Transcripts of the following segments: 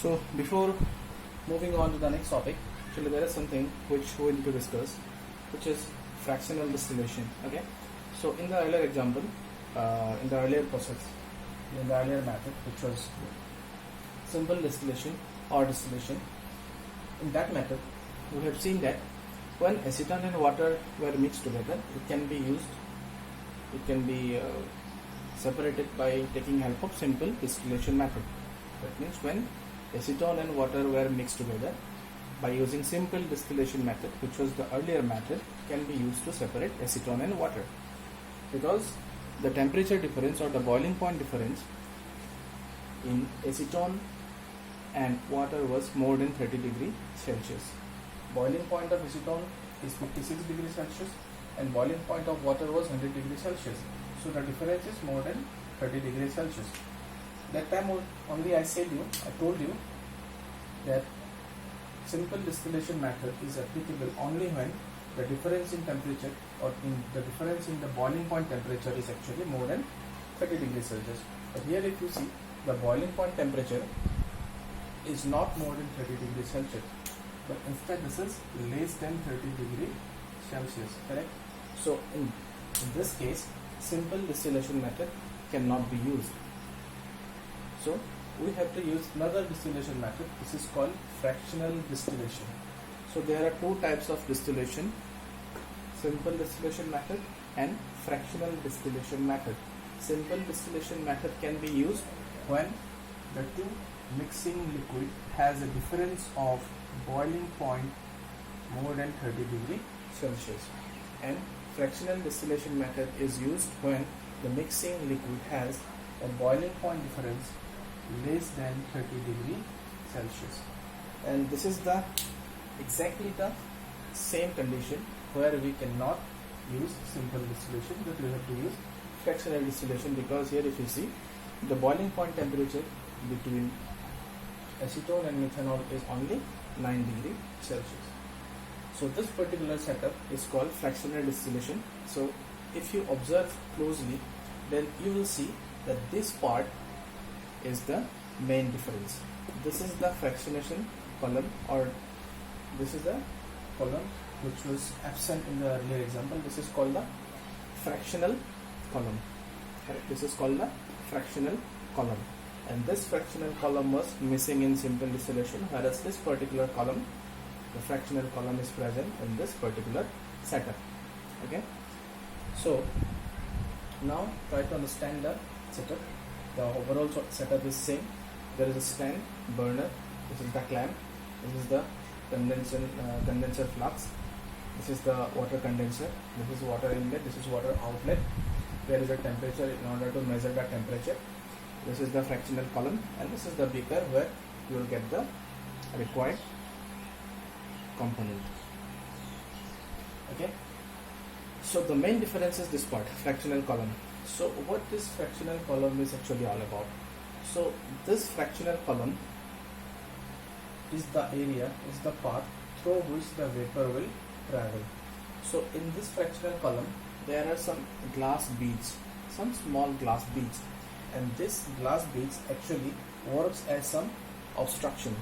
So before moving on to the next topic, actually there is something which we need to discuss, which is fractional distillation. Okay, so in the earlier example, in the earlier process, in the earlier method, which was simple distillation or distillation, in that method we have seen that when acetone and water were mixed together, it can be used, it can be separated by taking help of simple distillation method. That means when acetone and water were mixed together by using simple distillation method, which was the earlier method, can be used to separate acetone and water, because the temperature difference or the boiling point difference in acetone and water was more than 30 degrees Celsius. Boiling point of acetone is 56 degrees Celsius and boiling point of water was 100 degrees Celsius. So the difference is more than 30 degrees Celsius. That time only I told you that simple distillation method is applicable only when the difference in temperature or in the difference in the boiling point temperature is actually more than 30 degrees Celsius. But here if you see, the boiling point temperature is not more than 30 degrees Celsius, but instead this is less than 30 degrees Celsius, correct? So in this case, simple distillation method cannot be used. So we have to use another distillation method. This is called fractional distillation. So there are two types of distillation: simple distillation method and fractional distillation method. Simple distillation method can be used when the two mixing liquid has a difference of boiling point more than 30 degrees Celsius, and fractional distillation method is used when the mixing liquid has a boiling point difference less than 30 degrees Celsius. And this is exactly the same condition where we cannot use simple distillation, but we have to use fractional distillation, because here if you see, the boiling point temperature between acetone and methanol is only 9 degrees Celsius. So this particular setup is called fractional distillation. So if you observe closely, then you will see that this part is the main difference. This is the fractionation column, or this is the column which was absent in the earlier example. This is called the fractional column. This is called the fractional column, and this fractional column was missing in simple distillation, whereas this particular column, the fractional column, is present in this particular setup. Okay, so now try to understand the setup. The overall setup is same. There is a stand, burner, this is the clamp, this is the condenser flux, this is the water condenser, this is water inlet, this is water outlet. There is a temperature in order to measure the temperature. This is the fractional column, and this is the beaker where you will get the required component. Okay, so the main difference is this part, fractional column. So what this fractional column is actually all about? So this fractional column is the area, is the path through which the vapor will travel. So in this fractional column there are some glass beads, some small glass beads, and this glass beads actually works as some obstruction,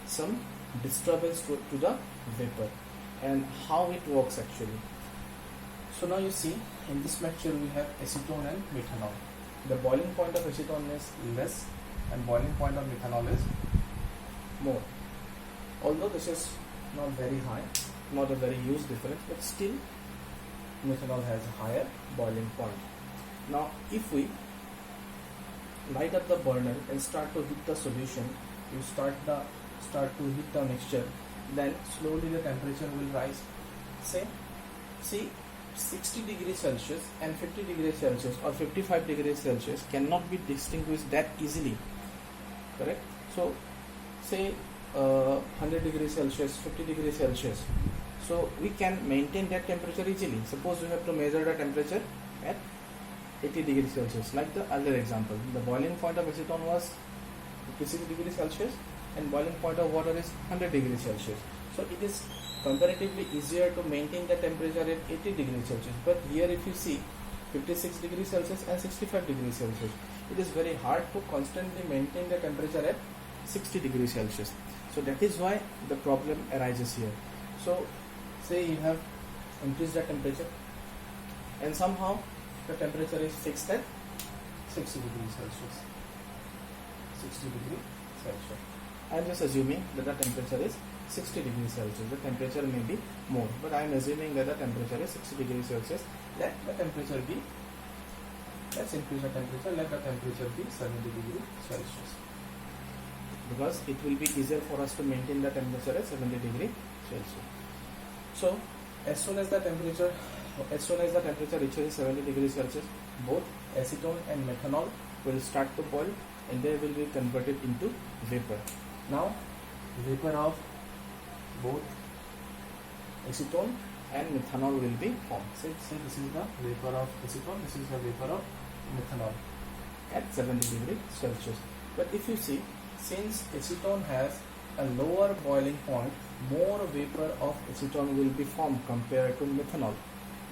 some disturbance to the vapor. And how it works actually? So now you see, in this mixture we have acetone and methanol. The boiling point of acetone is less and boiling point of methanol is more. Although this is not very high, not a very huge difference, but still methanol has a higher boiling point. Now if we light up the burner and start to heat the solution, you start to heat the mixture, then slowly the temperature will rise. See 60 degrees Celsius and 50 degrees Celsius or 55 degrees Celsius cannot be distinguished that easily, correct? So say 100 degrees Celsius, 50 degrees Celsius, so we can maintain that temperature easily. Suppose we have to measure the temperature at 80 degrees Celsius, like the other example. The boiling point of acetone was 56 degrees Celsius and boiling point of water is 100 degrees Celsius. So it is comparatively easier to maintain the temperature at 80 degrees Celsius. But here if you see 56 degrees Celsius and 65 degrees Celsius, it is very hard to constantly maintain the temperature at 60 degrees Celsius. So that is why the problem arises here. So say you have increased the temperature and somehow the temperature is fixed at 60 degrees Celsius. 60 degrees Celsius. I am just assuming that the temperature is 60 degrees Celsius. The temperature may be more, but I am assuming that the temperature is 60 degrees Celsius. Let the temperature be, let's increase the temperature, let the temperature be 70 degrees Celsius. Because it will be easier for us to maintain the temperature at 70 degrees Celsius. So as soon as the temperature reaches 70 degrees Celsius, both acetone and methanol will start to boil and they will be converted into vapor. Now vapor of both acetone and methanol will be formed. See, this is the vapor of acetone, this is the vapor of methanol at 70 degrees Celsius. But if you see, since acetone has a lower boiling point, more vapor of acetone will be formed compared to methanol.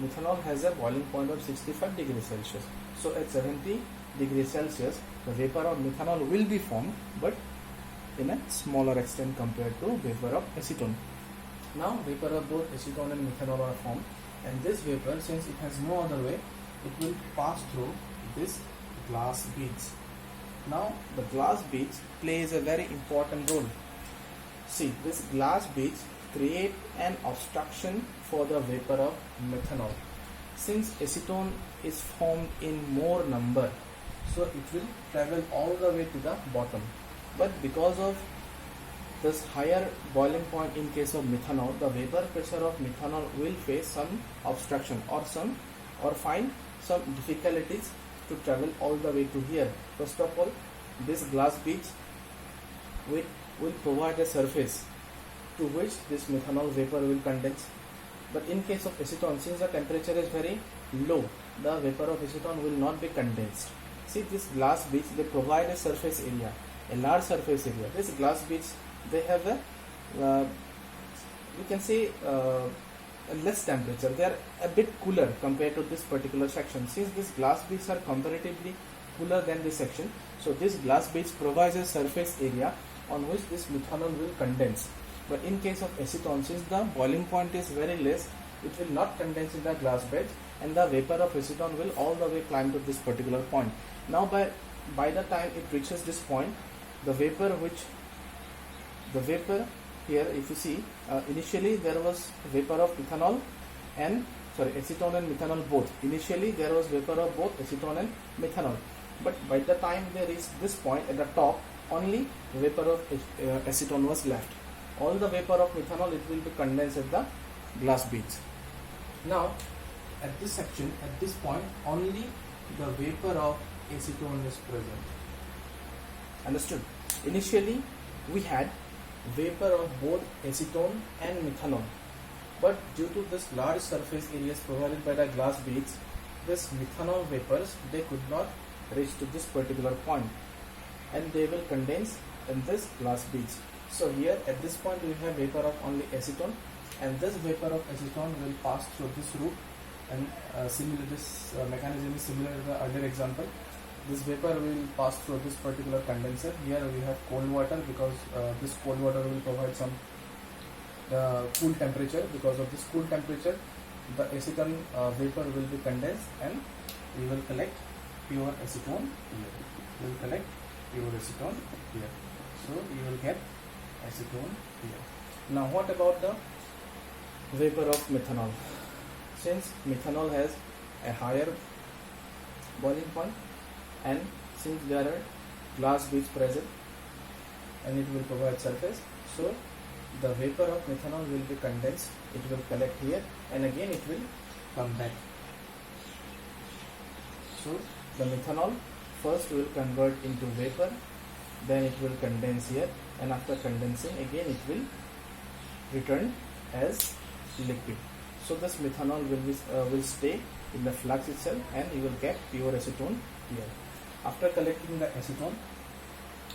Methanol has a boiling point of 65 degrees Celsius. So at 70 degrees Celsius, the vapor of methanol will be formed, but in a smaller extent compared to vapor of acetone. Now vapor of both acetone and methanol are formed, and this vapor, since it has no other way, it will pass through this glass beads. Now the glass beads plays a very important role. See, this glass beads create an obstruction for the vapor of methanol. Since acetone is formed in more number, so it will travel all the way to the bottom. But because of this higher boiling point in case of methanol, the vapor pressure of methanol will face some obstruction or find some difficulties to travel all the way to here. First of all, this glass beads will provide a surface to which this methanol vapor will condense. But in case of acetone, since the temperature is very low, the vapor of acetone will not be condensed. See, these glass beads, they provide a surface area, a large surface area. These glass beads, they have a we can say a less temperature. They are a bit cooler compared to this particular section. Since these glass beads are comparatively cooler than this section, so this glass beads provides a surface area on which this methanol will condense. But in case of acetone, since the boiling point is very less, it will not condense in the glass bed, and the vapor of acetone will all the way climb to this particular point. Now by the time it reaches this point, the vapor here, if you see, initially there was vapor of acetone and methanol both. Initially there was vapor of both acetone and methanol, but by the time they reached this point at the top, only vapor of acetone was left. All the vapor of methanol, it will be condensed at the glass beads. Now at this section, at this point, only the vapor of acetone is present. Understood? Initially we had vapor of both acetone and methanol, but due to this large surface areas provided by the glass beads, this methanol vapors, they could not reach to this particular point and they will condense in this glass beads. So here at this point we have vapor of only acetone, and this vapor of acetone will pass through this route, and this mechanism is similar to the earlier example. This vapor will pass through this particular condenser. Here we have cold water, because this cold water will provide some cool temperature. Because of this cool temperature, the acetone vapor will be condensed and we will collect pure acetone here. We will collect pure acetone here. So you will get acetone here. Now what about the vapor of methanol? Since methanol has a higher boiling point, and since there are glass beads present and it will provide surface, so the vapor of methanol will be condensed, it will collect here and again it will come back. So the methanol first will convert into vapor, then it will condense here, and after condensing again it will return as liquid. So this methanol will stay in the flux itself and you will get pure acetone here. After collecting the acetone,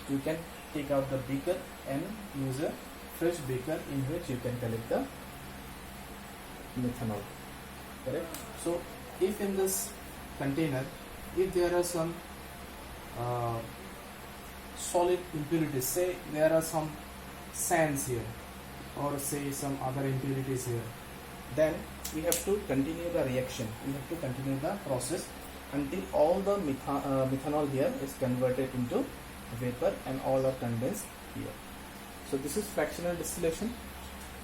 you can take out the beaker and use a fresh beaker in which you can collect the methanol. Correct? So if in this container, if there are some solid impurities. Say there are some sands here, or say some other impurities here. Then we have to continue the reaction. We have to continue the process until all the methanol here is converted into vapor and all are condensed here. So this is fractional distillation.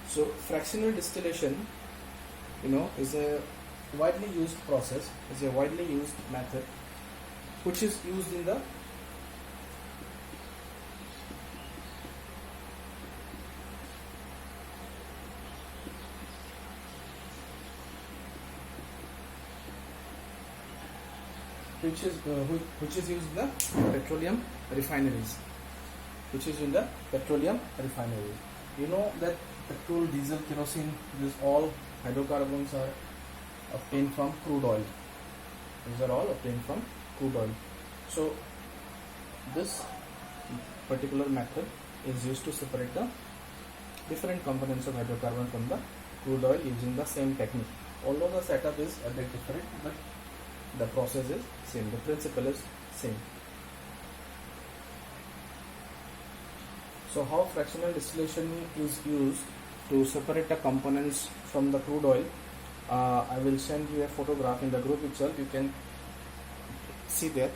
So fractional distillation, is a widely used process, is a widely used method which is used in the which is used in the petroleum refineries. Which is in the petroleum refineries. You know that petrol, diesel, kerosene, these all hydrocarbons are obtained from crude oil. These are all obtained from crude oil. So this particular method is used to separate the different components of hydrocarbon from the crude oil using the same technique. Although the setup is a bit different, but the process is same. The principle is same. So how fractional distillation is used to separate the components from the crude oil, I will send you a photograph in the group itself. You can see there.